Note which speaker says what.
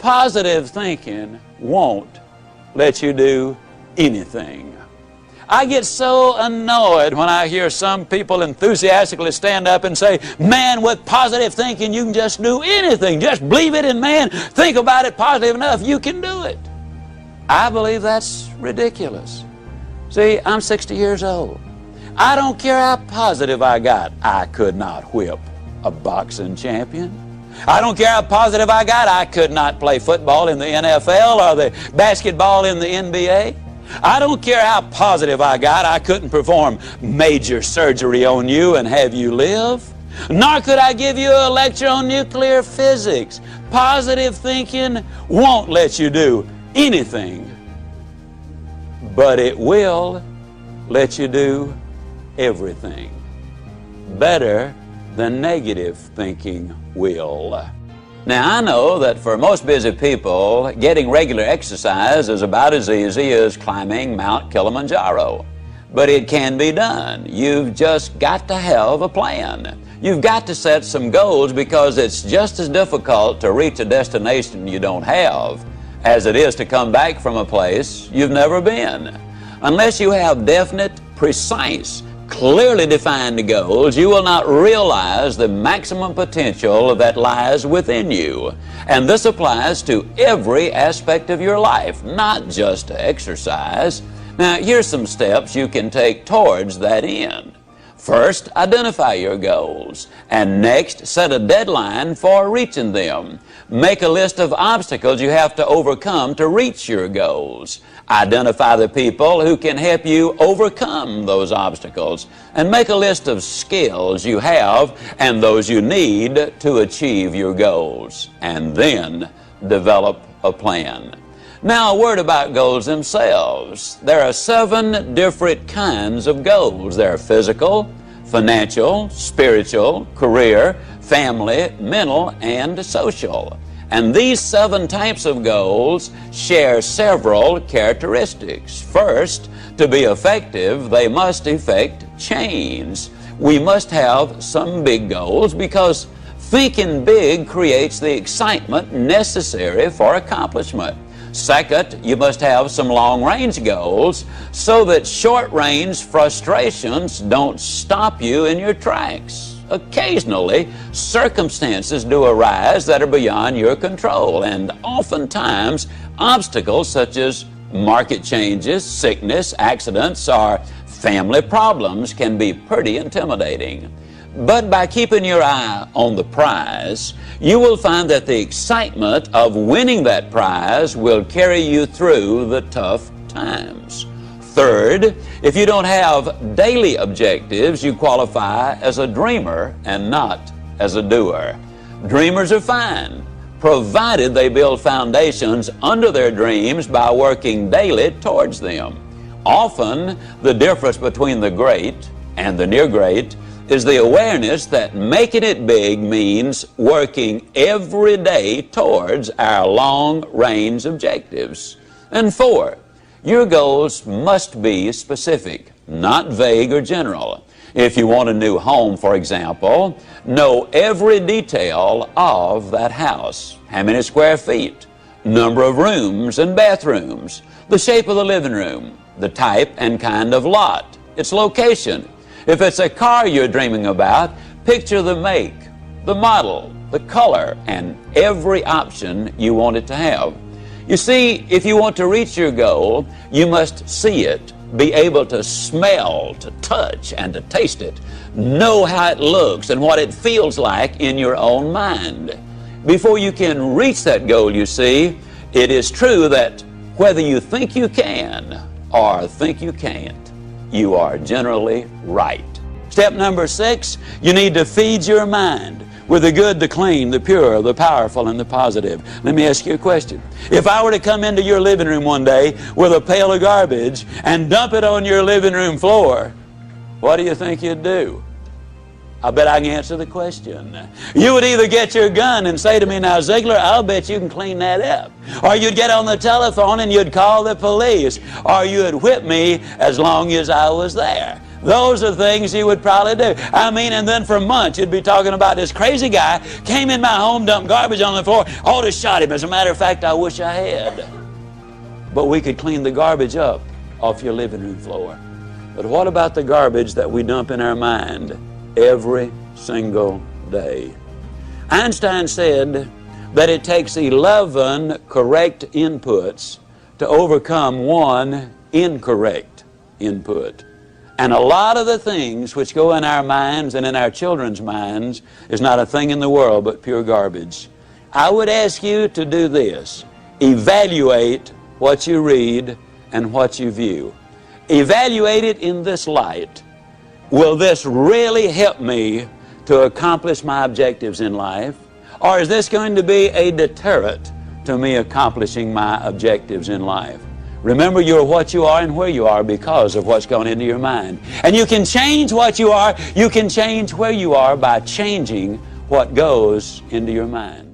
Speaker 1: positive thinking won't let you do anything. I get so annoyed when I hear some people enthusiastically stand up and say, man, with positive thinking you can just do anything. Just believe it, and man, think about it positive enough, you can do it. I believe that's ridiculous. See, I'm 60 years old. I don't care how positive I got. I could not whip a boxing champion. I don't care how positive I got. I could not play football in the NFL or the basketball in the NBA. I don't care how positive I got. I couldn't perform major surgery on you and have you live. Nor could I give you a lecture on nuclear physics. Positive thinking won't let you do anything, but it will let you do everything. Better than negative thinking will. Now, I know that for most busy people, getting regular exercise is about as easy as climbing Mount Kilimanjaro. But it can be done. You've just got to have a plan. You've got to set some goals, because it's just as difficult to reach a destination you don't have as it is to come back from a place you've never been. Unless you have definite, precise, clearly defined goals, you will not realize the maximum potential that lies within you. And this applies to every aspect of your life, not just to exercise. Now, here's some steps you can take towards that end. First, identify your goals, and next, set a deadline for reaching them. Make a list of obstacles you have to overcome to reach your goals. Identify the people who can help you overcome those obstacles, and make a list of skills you have and those you need to achieve your goals, and then develop a plan. Now, a word about goals themselves. There are 7 different kinds of goals. There are physical, financial, spiritual, career, family, mental, and social. And these 7 types of goals share several characteristics. First, to be effective, they must effect change. We must have some big goals, because thinking big creates the excitement necessary for accomplishment. Second, you must have some long-range goals so that short-range frustrations don't stop you in your tracks. Occasionally, circumstances do arise that are beyond your control, and oftentimes obstacles such as market changes, sickness, accidents, or family problems can be pretty intimidating. But by keeping your eye on the prize, you will find that the excitement of winning that prize will carry you through the tough times. Third, if you don't have daily objectives, you qualify as a dreamer and not as a doer. Dreamers are fine, provided they build foundations under their dreams by working daily towards them. Often, the difference between the great and the near great is the awareness that making it big means working every day towards our long-range objectives. And 4, your goals must be specific, not vague or general. If you want a new home, for example, know every detail of that house. How many square feet, number of rooms and bathrooms, the shape of the living room, the type and kind of lot, its location. If it's a car you're dreaming about, picture the make, the model, the color, and every option you want it to have. You see, if you want to reach your goal, you must see it, be able to smell, to touch, and to taste it. Know how it looks and what it feels like in your own mind. Before you can reach that goal, you see, it is true that whether you think you can or think you can't, you are generally right. Step number 6, you need to feed your mind with the good, the clean, the pure, the powerful, and the positive. Let me ask you a question. If I were to come into your living room one day with a pail of garbage and dump it on your living room floor, what do you think you'd do? I bet I can answer the question. You would either get your gun and say to me, now Ziegler, I'll bet you can clean that up. Or you'd get on the telephone and you'd call the police. Or you'd whip me as long as I was there. Those are things you would probably do. I mean, and then for months you'd be talking about this crazy guy came in my home, dumped garbage on the floor, ought to shot him. As a matter of fact, I wish I had. But we could clean the garbage up off your living room floor. But what about the garbage that we dump in our mind every single day? Einstein said that it takes 11 correct inputs to overcome one incorrect input. And a lot of the things which go in our minds and in our children's minds is not a thing in the world but pure garbage. I would ask you to do this. Evaluate what you read and what you view. Evaluate it in this light. Will this really help me to accomplish my objectives in life? Or is this going to be a deterrent to me accomplishing my objectives in life? Remember, you're what you are and where you are because of what's gone into your mind. And you can change what you are, you can change where you are by changing what goes into your mind.